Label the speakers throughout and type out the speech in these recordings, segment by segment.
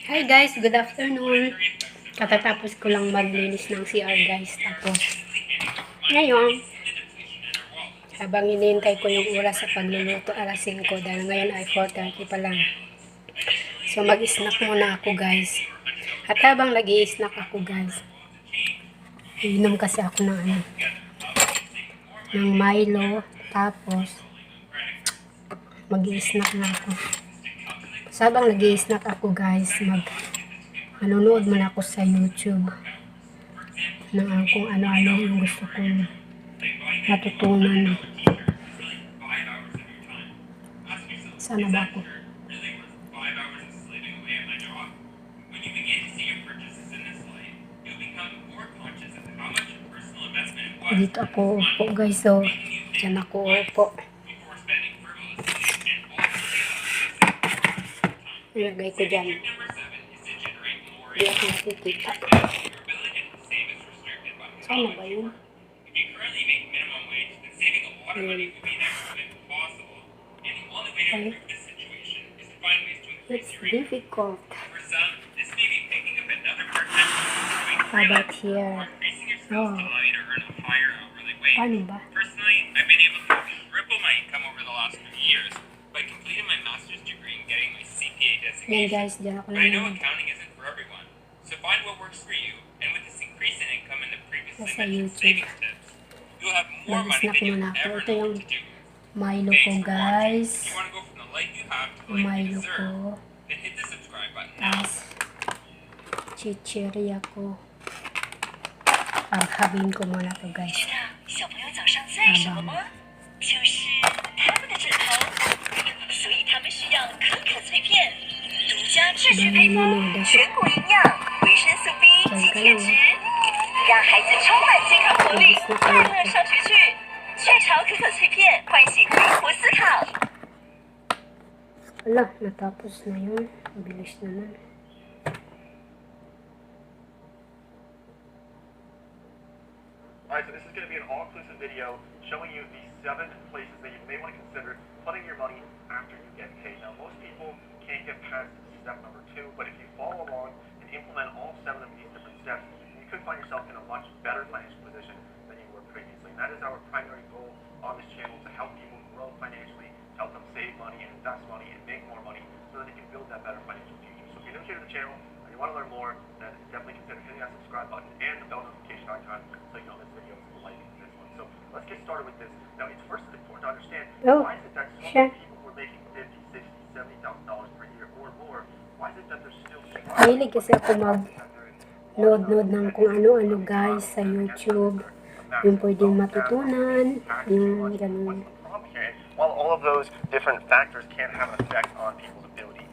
Speaker 1: Hi guys, good afternoon. Katatapos ko lang maglinis ng CR guys. Tapos, ngayon, habang hinihintay ko yung oras sa pagluluto, alas 5 dahil ngayon ay 4:30 pa lang. So, mag-snack muna ako guys. At habang nag-i-snack ako guys, inom kasi ako ng Milo. Tapos, mag-i-snack na ako. So, habang nag-i-snack ako guys, manonood muna ako sa YouTube ng kung ano-ano yung gusto kong matutunan. Sana ba ako? Dito ako upo guys, so dyan ako upo. Ilagay ko dyan. Hindi ako nakikita. Sana ba yun? Okay. It's difficult. How about here? Oh. Paano ba?
Speaker 2: Personally, I've been able to triple my income over the last few years by completing my master's degree and getting my CPA
Speaker 1: Yan
Speaker 2: designation.
Speaker 1: guys, dyan ako
Speaker 2: But I know
Speaker 1: lang.
Speaker 2: accounting isn't for everyone. So find what works for you, and with this increase in income and the previously
Speaker 1: Nasa
Speaker 2: mentioned
Speaker 1: YouTube.
Speaker 2: savings tips, you'll have more money
Speaker 1: Mag-snack
Speaker 2: than you'll
Speaker 1: muna ako.
Speaker 2: ever
Speaker 1: Ito
Speaker 2: know
Speaker 1: yung
Speaker 2: what to do.
Speaker 1: Milo
Speaker 2: Thanks
Speaker 1: ko
Speaker 2: for watching.
Speaker 1: guys.
Speaker 2: If you want to go from the life you have to the life you
Speaker 1: Milo
Speaker 2: deserve,
Speaker 1: ko.
Speaker 2: then hit the subscribe button now.
Speaker 1: Tapos, chichirya ko. Paghabin ko muna to guys.
Speaker 3: 小朋友早上最爱什么吗？就是他们的枕头，所以他们需要可可脆片，独家智学配方，全谷营养，维生素 B 及铁质，让孩子充满健康活力，快乐上学去。雀巢可可脆片唤醒灵活思考。
Speaker 1: Wala, natapos na yun. Mabilis naman.
Speaker 4: Alright, so this is going to be an all-inclusive video showing you the 7 places that you may want to consider putting your money after you get paid. Now, most people can't get past step number 2, but if you follow along and implement all 7 of these different steps, you could find yourself in a much better financial position than you were previously. And that is our primary goal on this channel, to help people grow financially, to help them save money and invest money and make more money so that they can build that better financial future. So if you're new here to the channel and you want to learn more, then definitely consider hitting that subscribe button and the bell notification icon so you know this video is like this one. So let's get started with this. Now, it's first important to understand why is it that so many people were making $50,000, $60,000, $70,000 per year or more? Why is it that they're still
Speaker 1: Mahilig kasi ako mag-load ng kung ano-ano guys sa YouTube. Yung pwedeng matutunan, yung ganun.
Speaker 4: While all of those different factors can have an effect on people's ability,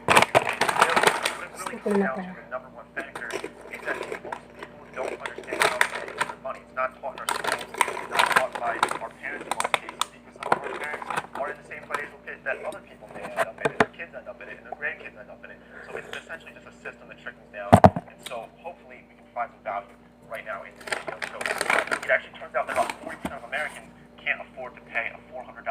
Speaker 1: Gusto ko na pala.
Speaker 4: the number one factor is that most people don't understand how to manage their money. It's not taught in our schools, it's not taught by our parents in most cases, because some of our parents are in the same financial pit that other people may end up in, and their kids end up in it, and their grandkids end up in it. So it's essentially just a system that trickles down, and so hopefully we can find some value right now in this video. So it actually turns out that about 40% of Americans can't afford to pay a $400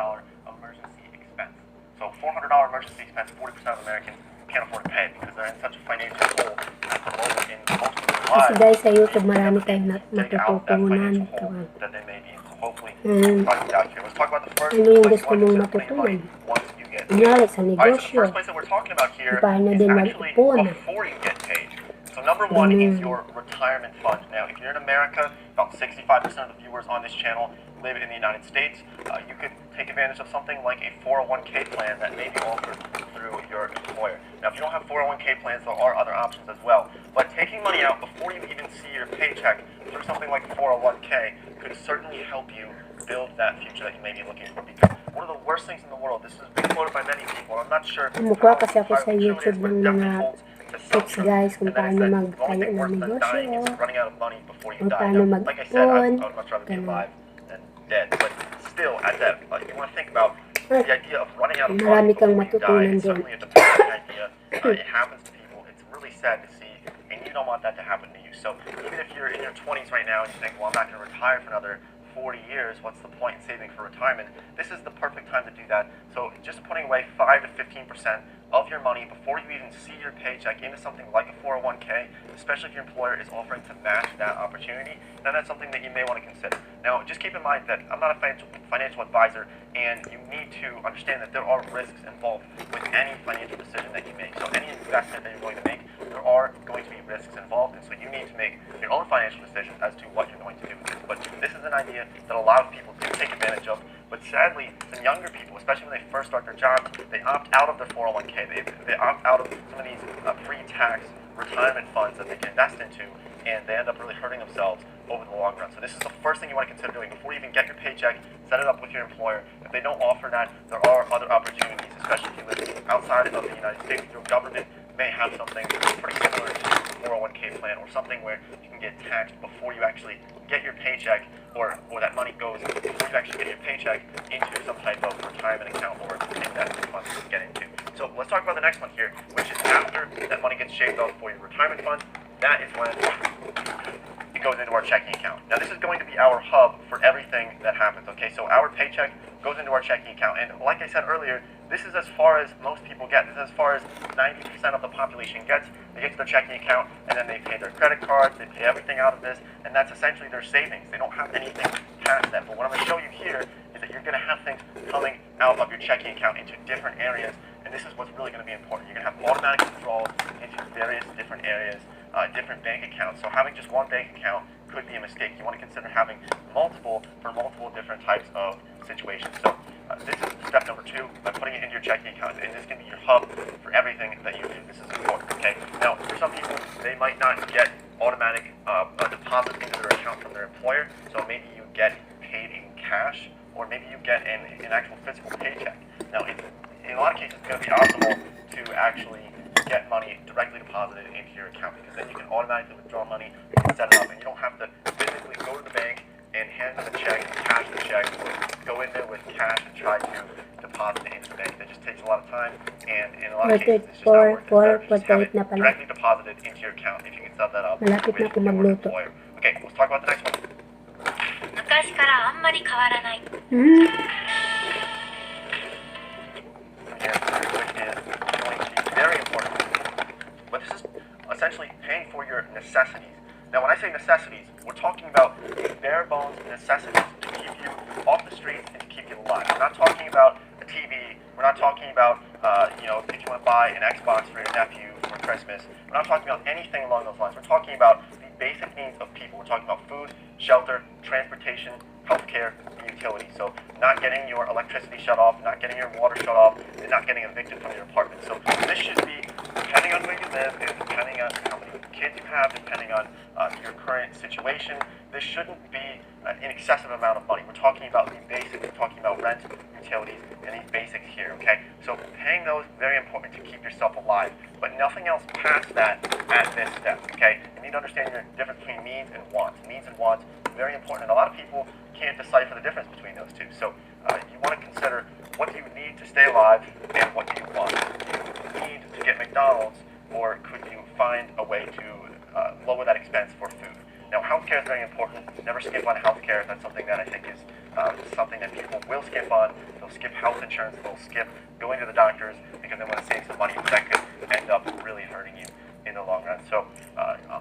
Speaker 4: emergency expense. So $400 emergency expense, 40% of Americans can't afford to pay because they're in such a financial hole at the moment in most of their
Speaker 1: Kasi
Speaker 4: lives.
Speaker 1: guys sa YouTube marami tayong matututunan. Kapag
Speaker 4: That they may be in. So hopefully,
Speaker 1: Hmm.
Speaker 4: find some value here. Let's talk about the first
Speaker 1: Ano yung
Speaker 4: place
Speaker 1: gusto
Speaker 4: you want to
Speaker 1: mong
Speaker 4: consider putting
Speaker 1: matutunan?
Speaker 4: money once you get paid.
Speaker 1: Kunyari sa
Speaker 4: Alright, so the
Speaker 1: negosyo,
Speaker 4: first place that we're talking about here
Speaker 1: paano
Speaker 4: is
Speaker 1: din
Speaker 4: actually
Speaker 1: mag-ipon.
Speaker 4: before you get paid. So number one is your retirement fund. Now, if you're in America, about 65% of the viewers on this channel live in the United States. You could take advantage of something like a 401k plan that may be offered through your employer. Now, if you don't have 401k plans, there are other options as well. But taking money out before you even see your paycheck through something like 401k could certainly help you build that future that you may be looking for. Because one of the worst things in the world, this has been quoted by many people, I'm not sure
Speaker 1: Kumukuha kasi ako sa
Speaker 4: entirely
Speaker 1: YouTube
Speaker 4: true it is,
Speaker 1: ng
Speaker 4: but it
Speaker 1: mga
Speaker 4: definitely holds to some
Speaker 1: tips
Speaker 4: truth.
Speaker 1: guys kung
Speaker 4: And that is
Speaker 1: paano
Speaker 4: that the
Speaker 1: magtayo
Speaker 4: only thing
Speaker 1: ng
Speaker 4: worse than dying is
Speaker 1: negosyo,
Speaker 4: running out of money before you
Speaker 1: kung
Speaker 4: die.
Speaker 1: paano
Speaker 4: Now, like I said, I
Speaker 1: mag-ipon,
Speaker 4: would much rather be
Speaker 1: ganun.
Speaker 4: alive than dead. But still, at that, you want to think about the idea of running out of money
Speaker 1: Marami kang
Speaker 4: before you die.
Speaker 1: matutunan
Speaker 4: It's
Speaker 1: dun.
Speaker 4: certainly a depressing idea. It happens to people. It's really sad to see, and you don't want that to happen to you. So even if you're in your 20s right now and you think, well, I'm not going to retire for another 40 years, what's the point in saving for retirement? This is the perfect time to do that. So just putting away 5 to 15% of your money before you even see your paycheck into something like a 401k, especially if your employer is offering to match that opportunity, then that's something that you may want to consider. Now, just keep in mind that I'm not a financial advisor, and you need to understand that there are risks involved with any financial decision that you make. So any investment that you're going to make, there are going to be risks involved, and so you need to make your own financial decision as to what you're going to do with this. But this is an idea that a lot of people do take advantage of, but sadly, some younger people, especially when they first start their jobs, they opt out of their 401k. They opt out of some of these pre-tax retirement funds that they can invest into, and they end up really hurting themselves over the long run. So this is the first thing you want to consider doing before you even get your paycheck. Set it up with your employer. If they don't offer that, there are other opportunities, especially if you live outside of the United States. Your government may have something pretty similar to a 401k plan, or something where you can get taxed before you actually get your paycheck, or that money goes before you actually get your paycheck into some type of retirement account or investment fund to get into. So let's talk about the next one here, which is after that money gets shaved off for your retirement fund. That is when it goes into our checking account. Now this is going to be our hub for everything that happens, okay? So our paycheck goes into our checking account, and like I said earlier, this is as far as most people get. This is as far as 90% of the population gets. They get to their checking account, and then they pay their credit cards, they pay everything out of this, and that's essentially their savings. They don't have anything past that. But what I'm going to show you here is that you're going to have things coming out of your checking account into different areas, and this is what's really going to be important. You're going to have automatic withdrawals into various different areas, different bank accounts. So having just one bank account could be a mistake. You want to consider having multiple for multiple different types of situations. So this is step number 2, by putting it into your checking account, and this can be your hub for everything that you do. This is important, okay? Now, for some people, they might not get automatic deposits into their account from their employer, so maybe you get paid in cash, or maybe you get an actual physical paycheck. Now, in a lot of cases, it's going to be optimal to actually get money directly deposited into your account, because then you can automatically withdraw money, you can set it up, and you don't have to physically go to the bank and hand them a check, cash the check, or go in there with cash and try to deposit it into the bank. That just takes a lot of time, and in a lot of cases, it's just not worth it. So just have it directly deposited into your account if you can set that up with your employer. Okay, let's talk about the next one.
Speaker 3: 昔からあんまり変わらない。
Speaker 4: Which is going to be very important. But this is essentially paying for your necessities. Now, when I say necessities, we're talking about the bare bones necessities to keep you off the streets and to keep you alive. We're not talking about a TV. We're not talking about, if you want to buy an Xbox for your nephew for Christmas. We're not talking about anything along those lines. We're talking about the basic needs of people. We're talking about food, shelter, transportation, healthcare, and utilities. So not getting your electricity shut off, not getting your water shut off, and not getting evicted from your apartment. So this should be, depending on where you live, and depending on how many kids you have, depending on your current situation, this shouldn't be an excessive amount of money. We're talking about the basics. We're talking about rent, utilities, and these basics here, okay? So paying those, very important to keep yourself alive, but nothing else past that at this step, okay? You need to understand the difference between needs and wants. Needs and wants, very important, and a lot of people can't decipher the difference between those two. So you want to consider, what do you need to stay alive, and what do you want? Do you need to get McDonald's, or could you find a way to lower that expense for food? Now, healthcare is very important. Never skip on healthcare. That's something that I think is something that people will skip on. They'll skip health insurance. They'll skip going to the doctors because they want to save some money, but that could end up really hurting you in the long run. So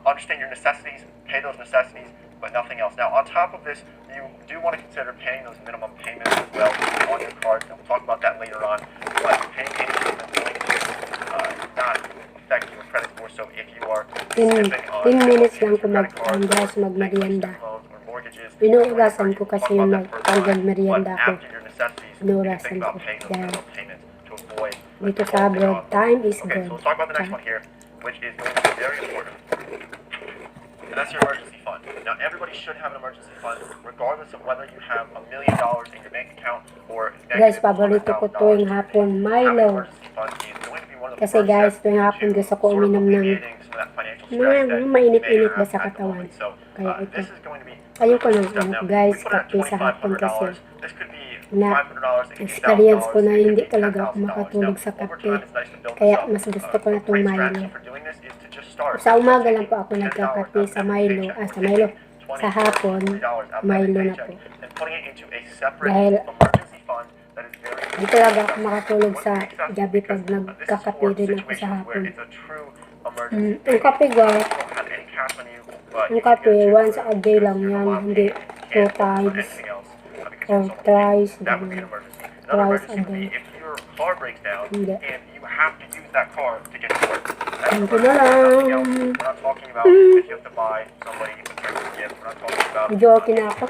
Speaker 4: understand your necessities, pay those necessities, but nothing else. Now, on top of this, you do want to consider paying those minimum payments as well on your cards, and we'll talk about that later on. But paying anything that's going to not affect your credit score. So if you are skipping on
Speaker 1: 10 minutes lang ko
Speaker 4: credit cards,
Speaker 1: mag-andras magmerienda.
Speaker 4: loans, or mortgages,
Speaker 1: Inuurasan ko kasi yung nagtanggal merienda ko.
Speaker 4: after your necessities, you can
Speaker 1: Inuurasan
Speaker 4: think
Speaker 1: ko.
Speaker 4: about paying those
Speaker 1: Dahil
Speaker 4: minimum payments to avoid
Speaker 1: dito sa abroad, time is
Speaker 4: Okay,
Speaker 1: gold.
Speaker 4: so let's talk about the next one here, which is going to be very important. And that's your emergency fund. Now, everybody should have an emergency fund, regardless of whether you have $1 million in your bank account or
Speaker 1: Guys,
Speaker 4: negative
Speaker 1: paborito ko
Speaker 4: $100,000.
Speaker 1: tuwing hapon,
Speaker 4: Having an
Speaker 1: Milo.
Speaker 4: emergency fund is going to be one of the
Speaker 1: Kasi
Speaker 4: first
Speaker 1: guys,
Speaker 4: steps
Speaker 1: tuwing hapon
Speaker 4: to
Speaker 1: gusto ko
Speaker 4: sort of
Speaker 1: uminom ng
Speaker 4: alleviating some of that financial stress that
Speaker 1: mga
Speaker 4: you
Speaker 1: mainit-init
Speaker 4: may
Speaker 1: ba
Speaker 4: have
Speaker 1: sa
Speaker 4: at the
Speaker 1: katawan.
Speaker 4: moment. So,
Speaker 1: Kaya ito.
Speaker 4: this is going to be
Speaker 1: Ayoko ng
Speaker 4: step.
Speaker 1: ano,
Speaker 4: Now,
Speaker 1: guys,
Speaker 4: we put it at
Speaker 1: kape sa hapon kasi
Speaker 4: $2,500. This could be
Speaker 1: na
Speaker 4: $500, it could be
Speaker 1: experience ko na
Speaker 4: $1,000, it
Speaker 1: hindi
Speaker 4: could be
Speaker 1: talaga ako
Speaker 4: $10,000.
Speaker 1: makatulog sa
Speaker 4: Now, over
Speaker 1: kape.
Speaker 4: time, it's nice to build
Speaker 1: Kaya
Speaker 4: this up.
Speaker 1: mas gusto ko na
Speaker 4: A
Speaker 1: itong
Speaker 4: great
Speaker 1: Milo.
Speaker 4: strategy for doing this is to just start.
Speaker 1: Sa umaga lang po ako
Speaker 4: $10
Speaker 1: nagkakape
Speaker 4: out of
Speaker 1: sa
Speaker 4: every
Speaker 1: Milo.
Speaker 4: paycheck.
Speaker 1: Sa Milo. sa hapon, Milo na po.
Speaker 4: and putting it into a separate
Speaker 1: Dahil
Speaker 4: emergency fund that is very
Speaker 1: di talaga ako makatulog sa gabi pag nagkakape din ako sa hapon.
Speaker 4: it's a true emergency.
Speaker 1: Ang kape guys,
Speaker 4: You don't have any cash on you, but
Speaker 1: ang kape once a day lang yan, hindi 2 times
Speaker 4: anything else
Speaker 1: or thrice,
Speaker 4: that would be
Speaker 1: ganun.
Speaker 4: an emergency. Another
Speaker 1: Twice a
Speaker 4: emergency would be
Speaker 1: day.
Speaker 4: if your car breaks down
Speaker 1: Hindi.
Speaker 4: and you have to use that car to get to work. That's
Speaker 1: Thank you
Speaker 4: an
Speaker 1: na
Speaker 4: emergency.
Speaker 1: lang.
Speaker 4: We're not talking about if you have to buy somebody a certain gift. We're not talking about
Speaker 1: Medyo okay na ako.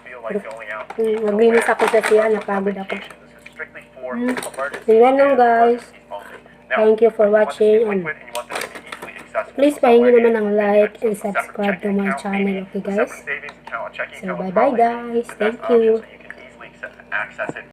Speaker 4: feel like going out.
Speaker 1: Naglinis ako sa siya, napagod ako.
Speaker 4: This is strictly for emergency.
Speaker 1: Tingnan lang guys.
Speaker 4: Now,
Speaker 1: Thank you for
Speaker 4: you want this to be
Speaker 1: watching and
Speaker 4: liquid and you want this to be easily accessible.
Speaker 1: please
Speaker 4: So
Speaker 1: pahingi
Speaker 4: somewhere
Speaker 1: naman ng
Speaker 4: in
Speaker 1: like
Speaker 4: a
Speaker 1: and
Speaker 4: separate
Speaker 1: subscribe to
Speaker 4: checking
Speaker 1: my
Speaker 4: account,
Speaker 1: channel,
Speaker 4: maybe
Speaker 1: okay
Speaker 4: a
Speaker 1: guys?
Speaker 4: separate savings account, a checking
Speaker 1: So
Speaker 4: account is
Speaker 1: bye bye
Speaker 4: probably
Speaker 1: guys,
Speaker 4: the best
Speaker 1: thank
Speaker 4: option
Speaker 1: you.
Speaker 4: so you can easily access it